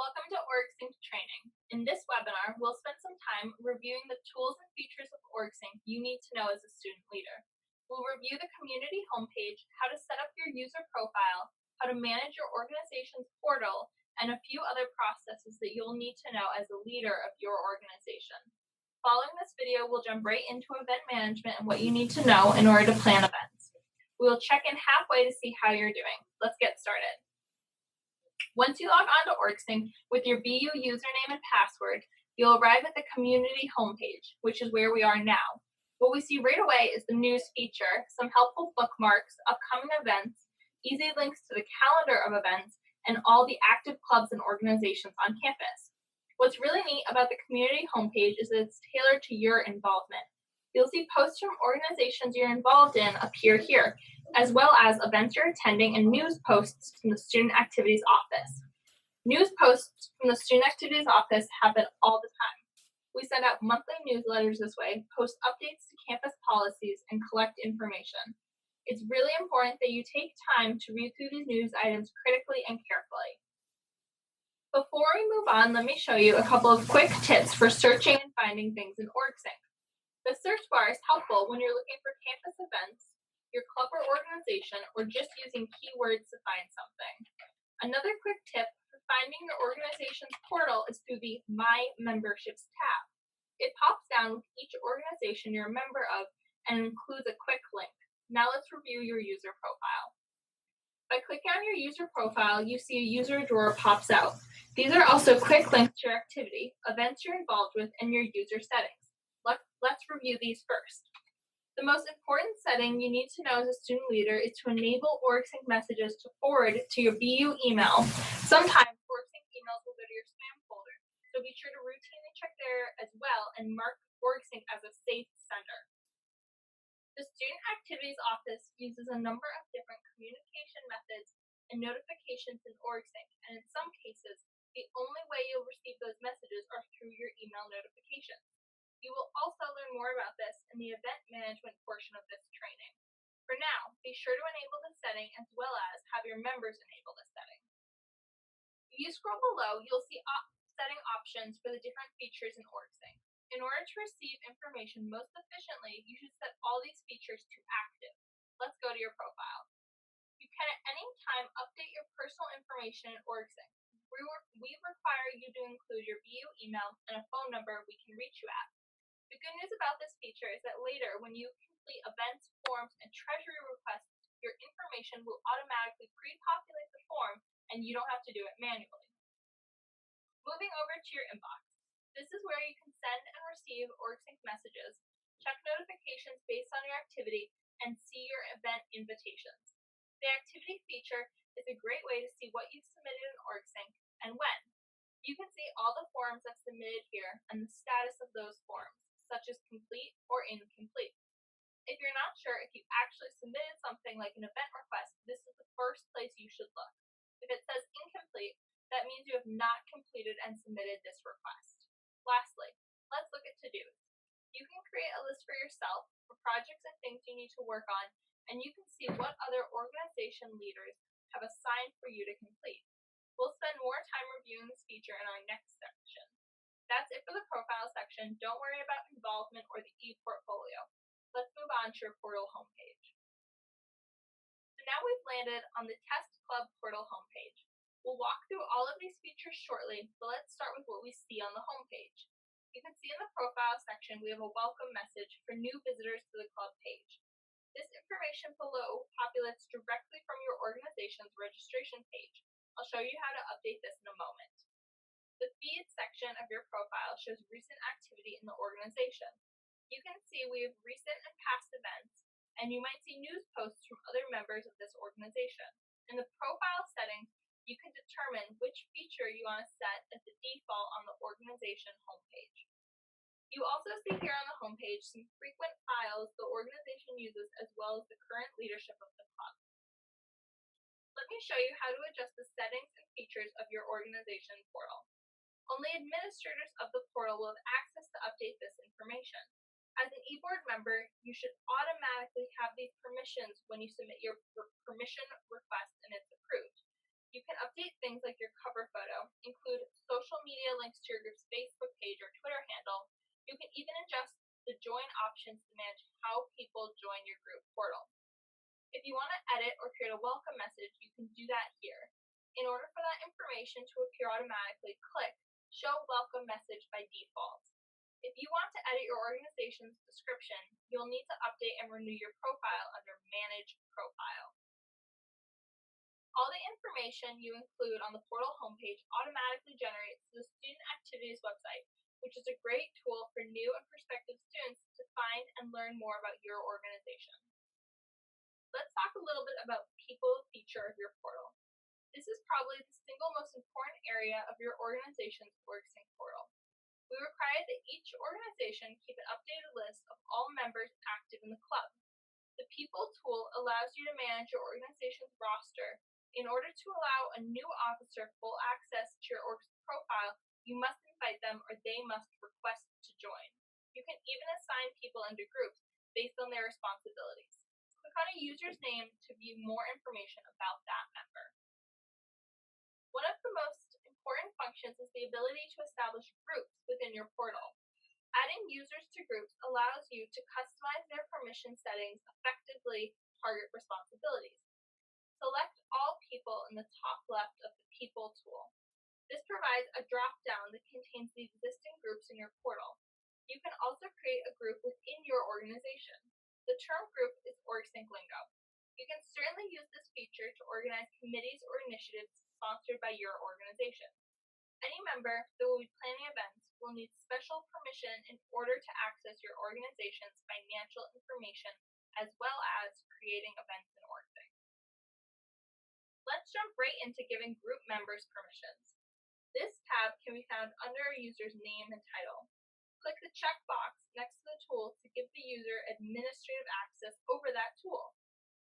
Welcome to OrgSync training. In this webinar, we'll spend some time reviewing the tools and features of OrgSync you need to know as a student leader. We'll review the community homepage, how to set up your user profile, how to manage your organization's portal, and a few other processes that you'll need to know as a leader of your organization. Following this video, we'll jump right into event management and what you need to know in order to plan events. We will check in halfway to see how you're doing. Let's get started. Once you log on to OrgSync with your BU username and password, you'll arrive at the community homepage, which is where we are now. What we see right away is the news feature, some helpful bookmarks, upcoming events, easy links to the calendar of events, and all the active clubs and organizations on campus. What's really neat about the community homepage is that it's tailored to your involvement. You'll see posts from organizations you're involved in appear here, as well as events you're attending and news posts from the Student Activities Office. News posts from the Student Activities Office happen all the time. We send out monthly newsletters this way, post updates to campus policies, and collect information. It's really important that you take time to read through these news items critically and carefully. Before we move on, let me show you a couple of quick tips for searching and finding things in OrgSync. The search bar is helpful when you're looking for campus events, your club or organization, or just using keywords to find something. Another quick tip for finding your organization's portal is through the My Memberships tab. It pops down with each organization you're a member of and includes a quick link. Now let's review your user profile. By clicking on your user profile, you see a user drawer pops out. These are also quick links to your activity, events you're involved with, and your user settings. Let's review these first. The most important setting you need to know as a student leader is to enable OrgSync messages to forward to your BU email. Sometimes OrgSync emails will go to your spam folder, so be sure to routinely check there as well and mark OrgSync as a safe sender. The Student Activities Office uses a number of different communication methods and notifications in OrgSync, and in some cases, the only way you'll receive those messages are through your email notifications. You will also learn more about this in the event management portion of this training. For now, be sure to enable this setting as well as have your members enable this setting. If you scroll below, you'll see setting options for the different features in OrgSync. In order to receive information most efficiently, you should set all these features to active. Let's go to your profile. You can at any time update your personal information in OrgSync. We require you to include your BU email and a phone number we can reach you at. The good news about this feature is that later, when you complete events, forms, and treasury requests, your information will automatically pre-populate the form and you don't have to do it manually. Moving over to your inbox. This is where you can send and receive OrgSync messages, check notifications based on your activity, and see your event invitations. The activity feature is a great way to see what you've submitted in OrgSync and when. You can see all the forms I've submitted here and the status of those forms, such as complete or incomplete. If you're not sure if you actually submitted something like an event request, this is the first place you should look. If it says incomplete, that means you have not completed and submitted this request. Lastly, let's look at to-dos. You can create a list for yourself for projects and things you need to work on, and you can see what other organization leaders have assigned for you to complete. We'll spend more time reviewing this feature in our next section. That's it for the profile section. Don't worry about involvement or the e-portfolio. Let's move on to your portal homepage. So now we've landed on the Test Club portal homepage. We'll walk through all of these features shortly, but let's start with what we see on the homepage. You can see in the profile section we have a welcome message for new visitors to the club page. This information below populates directly from your organization's registration page. I'll show you how to update this in a moment. The feed section of your profile shows recent activity in the organization. You can see we have recent and past events, and you might see news posts from other members of this organization. In the profile settings, you can determine which feature you want to set as the default on the organization homepage. You also see here on the homepage some frequent files the organization uses as well as the current leadership of the club. Let me show you how to adjust the settings and features of your organization portal. Only administrators of the portal will have access to update this information. As an eBoard member, you should automatically have these permissions when you submit your permission request and it's approved. You can update things like your cover photo, include links to your group's Facebook page or Twitter handle. You can even adjust the join options to manage how people join your group portal. If you want to edit or create a welcome message, you can do that here. In order for that information to appear automatically, click Show Welcome Message by default. If you want to edit your organization's description, you'll need to update and renew your profile under Manage Profile. All the information you include on the portal homepage automatically generates to the Student Activities website, which is a great tool for new and prospective students to find and learn more about your organization. Let's talk a little bit about the people feature of your portal. This is probably the single most important area of your organization's OrgSync portal. We require that each organization keep an updated list of all members active in the club. The People tool allows you to manage your organization's roster. In order to allow a new officer full access to your org's profile, you must invite them or they must request to join. You can even assign people into groups based on their responsibilities. Click on a user's name to view more information about that member. One of the most important functions is the ability to establish groups within your portal. Adding users to groups allows you to customize their permission settings, effectively target responsibilities. Select All People in the top left of the People tool. This provides a drop-down that contains the existing groups in your portal. You can also create a group within your organization. The term group is OrgSync lingo. You can certainly use this feature to organize committees or initiatives sponsored by your organization. Any member that will be planning events will need special permission in order to access your organization's financial information as well as creating events in OrgSync. Let's jump right into giving group members permissions. This tab can be found under a user's name and title. Click the checkbox next to the tool to give the user administrative access over that tool.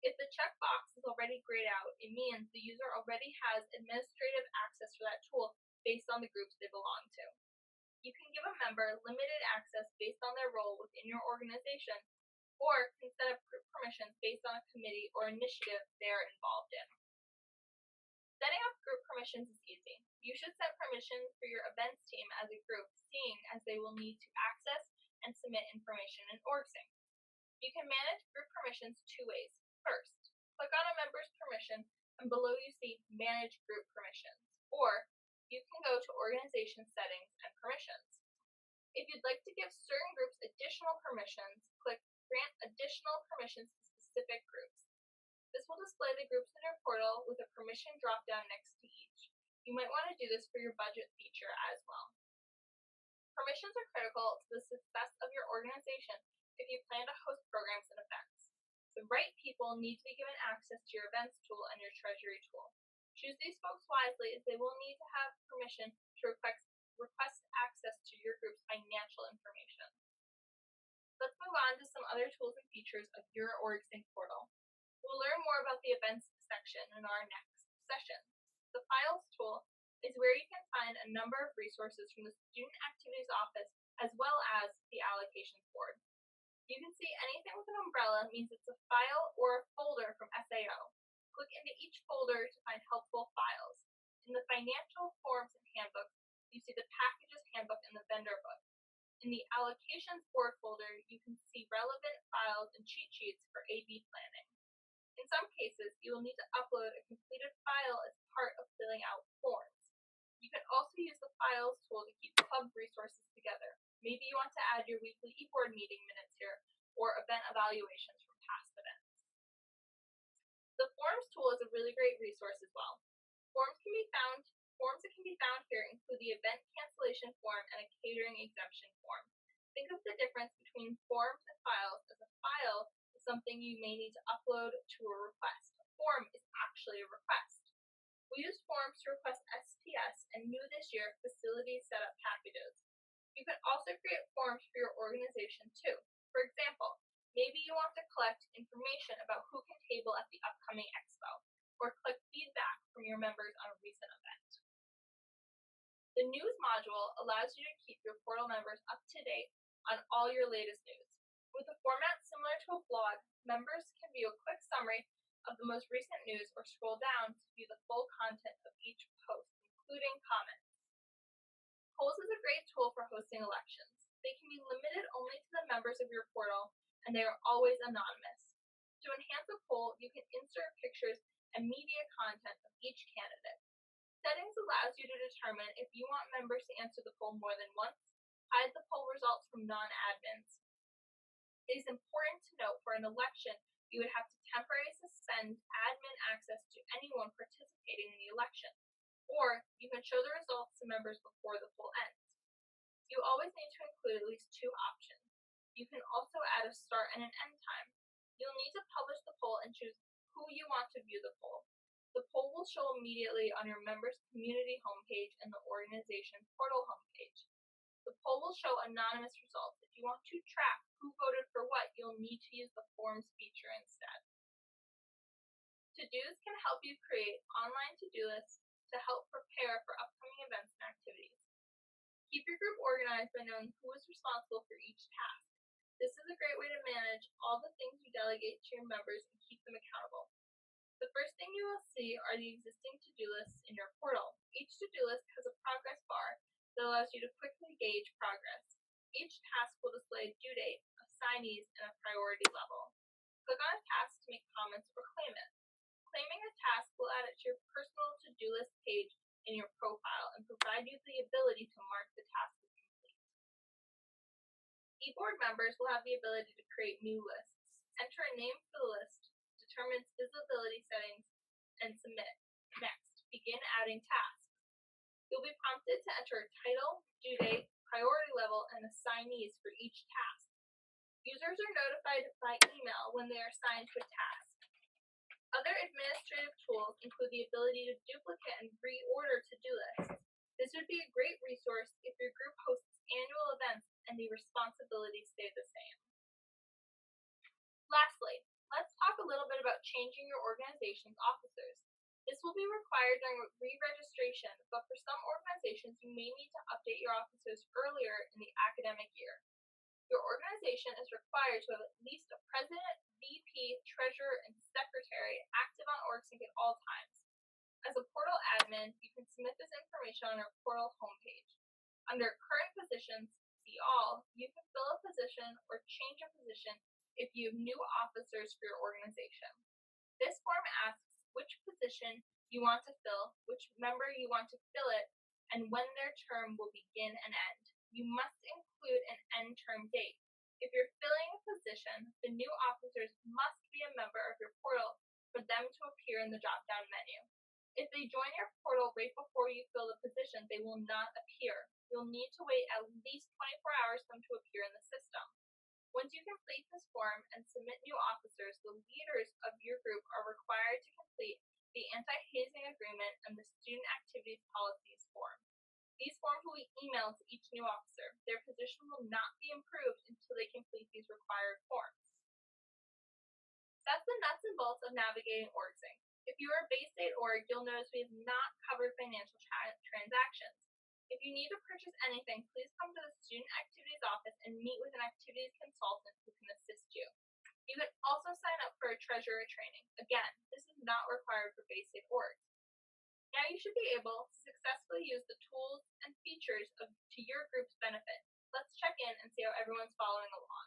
If the checkbox is already grayed out, it means the user already has administrative access for that tool based on the groups they belong to. You can give a member limited access based on their role within your organization, or can set up group permissions based on a committee or initiative they are involved in. Setting up group permissions is easy. You should set permission for your events team as a group, seeing as they will need to access and submit information in OrgSync. You can manage group permissions two ways. First, click on a member's permission and below you see Manage Group Permissions, or you can go to Organization Settings and Permissions. If you'd like to give certain groups additional permissions, click Grant Additional Permissions to specific groups. This will display the groups in your portal with a permission drop-down next to each. You might want to do this for your budget feature as well. Permissions are critical to the success of your organization if you plan to host programs and events. The right people need to be given access to your events tool and your treasury tool. Choose these folks wisely as they will need to have permission to request access to your group's financial information. Let's move on to some other tools and features of your OrgSync portal. We'll learn more about the events section in our next session. The Files tool is where you can find a number of resources from the Student Activities Office as well as the Allocations Board. You can see anything with an umbrella means it's a file or a folder from SAO. Click into each folder to find helpful files. In the Financial Forms and Handbook, you see the Packages Handbook and the Vendor Book. In the Allocations Board folder, you can see relevant files and cheat sheets for A/B planning. In some cases, you will need to upload a completed file as part of filling out forms. You can also use the Files tool to keep club resources together. Maybe you want to add your weekly e-board meeting minutes here, or event evaluations from past events. The Forms tool is a really great resource as well. Forms that can be found here include the event cancellation form and a catering exemption form. Think of the difference between forms and files as a file is something you may need to upload to a request. A form is actually a request. We use forms to request SPS and new this year, facility setup packages. You can also create forms for your organization too. For example, maybe you want to collect information about who can table at the upcoming expo, or collect feedback from your members on a recent event. The News module allows you to keep your portal members up to date on all your latest news. With a format similar to a blog, members can view a quick summary of the most recent news or scroll down to view the full content of each post, including comments. Polls is a great tool for hosting elections. They can be limited only to the members of your portal, and they are always anonymous. To enhance a poll, you can insert pictures and media content of each candidate. Settings allows you to determine if you want members to answer the poll more than once, hide the poll results from non-admins. It is important to note for an election, you would have to temporarily suspend admin access to anyone participating in the election, or you can show the results to members before the poll ends. You always need to include at least two options. You can also add a start and an end time. You'll need to publish the poll and choose who you want to view the poll. The poll will show immediately on your members' community homepage and the organization portal homepage. The poll will show anonymous results. If you want to track who voted for what, you'll need to use the forms feature instead. To-dos can help you create online to-do lists to help prepare for upcoming events and activities. Keep your group organized by knowing who is responsible for each task. This is a great way to manage all the things you delegate to your members and keep them accountable. The first thing you will see are the existing to-do lists in your portal. Each to-do list has a progress bar that allows you to quickly gauge progress. Each task will display a due date, assignees, and a priority level. Click on a task to make comments or claim it. Claiming a task will add it to your personal to-do list page in your profile and provide you the ability to mark the task as complete. E-board members will have the ability to create new lists. Enter a name for the list, determine its visibility settings, and submit. Next, begin adding tasks. You'll be prompted to enter a title, due date, priority level, and assignees for each task. Users are notified by email when they are assigned to a task. Other administrative tools include the ability to duplicate and reorder to-do lists. This would be a great resource if your group hosts annual events and the responsibilities stay the same. Lastly, let's talk a little bit about changing your organization's officers. This will be required during re-registration, but for some organizations, you may need to update your officers earlier in the academic year. Your organization is required to have at least a president, VP, treasurer, and secretary active on OrgSync at all times. As a portal admin, you can submit this information on our portal homepage. Under current positions, see all, you can fill a position or change a position if you have new officers for your organization. This form asks which position you want to fill, which member you want to fill it, and when their term will begin and end. You must include an end term date. If you're filling a position, the new officers must be a member of your portal for them to appear in the drop-down menu. If they join your portal right before you fill the position, they will not appear. You'll need to wait at least 24 hours for them to appear in the system. Once you complete this form and submit new officers, the leaders of your group are required to complete the anti-hazing agreement and the student activities policies form. These forms will be emailed to each new officer. Their position will not be improved until they complete these required forms. That's the nuts and bolts of navigating OrgSync. If you are a Bay State org, you'll notice we have not covered financial transactions. If you need to purchase anything, please come to the Student Activities office and meet with an activities consultant who can assist you. You can also sign up for a treasurer training. Again, this is not required for Bay State orgs. Now you should be able to successfully use the tools and features to your group's benefit. Let's check in and see how everyone's following along.